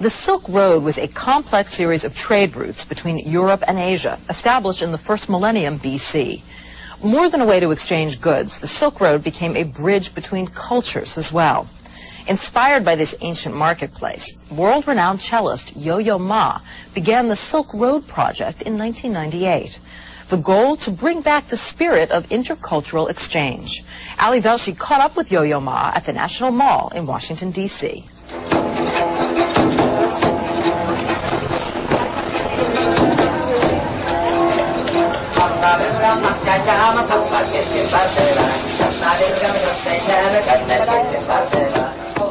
The Silk Road was a complex series of trade routes between Europe and Asia, established in the first millennium BC. More than a way to exchange goods, the Silk Road became a bridge between cultures as well. Inspired by this ancient marketplace, world-renowned cellist Yo-Yo Ma began the Silk Road Project in 1998. The goal, to bring back the spirit of intercultural exchange. Ali Velshi caught up with Yo-Yo Ma at the National Mall in Washington, D.C.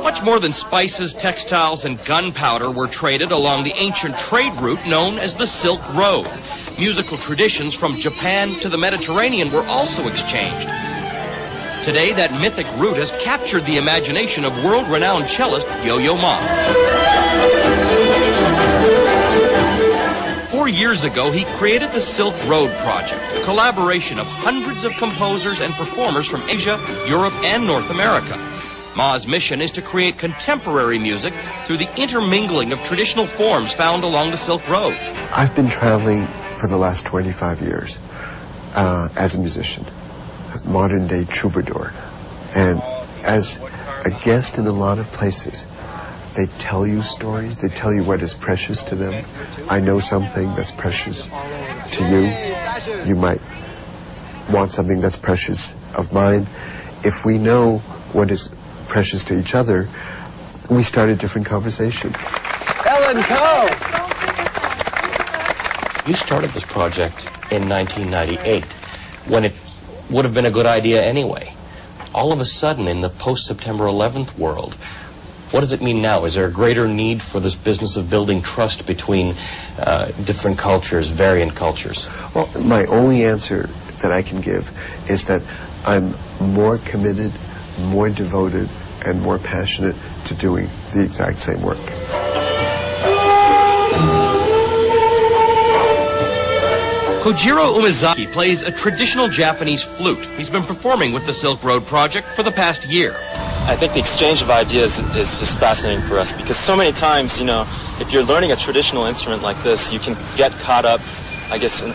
Much more than spices, textiles, and gunpowder were traded along the ancient trade route known as the Silk Road. Musical traditions from Japan to the Mediterranean were also exchanged. Today, that mythic route has captured the imagination of world-renowned cellist Yo-Yo Ma. 4 years ago, he created the Silk Road Project, a collaboration of hundreds of composers and performers from Asia, Europe, and North America. Ma's mission is to create contemporary music through the intermingling of traditional forms found along the Silk Road. I've been traveling for the last 25 years as a musician, as modern-day troubadour. And as a guest in a lot of places, they tell you stories, they tell you what is precious to them. I know something that's precious to you. You might want something that's precious of mine. If we know what is precious to each other, we start a different conversation. Ellen Coe! You started this project in 1998, when it would have been a good idea anyway. All of a sudden, in the post-September 11th world, what does it mean now? Is there a greater need for this business of building trust between different cultures, variant cultures? Well, my only answer that I can give is that I'm more committed, more devoted, and more passionate to doing the exact same work. Kojiro Umezaki plays a traditional Japanese flute. He's been performing with the Silk Road Project for the past year. I think the exchange of ideas is just fascinating for us, because so many times, you know, if you're learning a traditional instrument like this, you can get caught up, I guess, in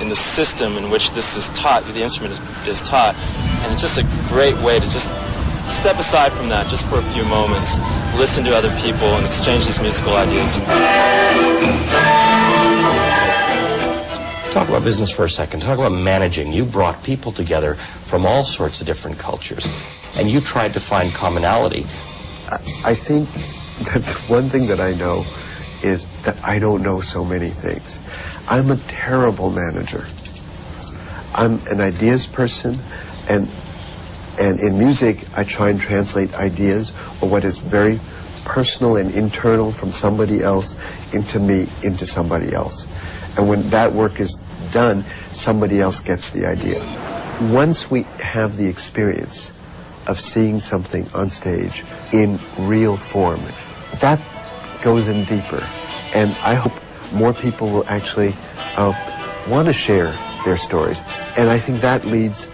the system in which this is taught, the instrument is taught, and it's just a great way to just step aside from that just for a few moments, listen to other people, and exchange these musical ideas. Talk about business for a second. Talk about managing. You brought people together from all sorts of different cultures, and you tried to find commonality. I think that the one thing that I know is that I don't know so many things. I'm a terrible manager. I'm an ideas person, and in music, I try and translate ideas or what is very personal and internal from somebody else into me, into somebody else. And when that work is done, somebody else gets the idea. Once we have the experience of seeing something on stage in real form, that goes in deeper. And I hope more people will actually want to share their stories. And I think that leads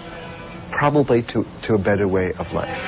probably to a better way of life.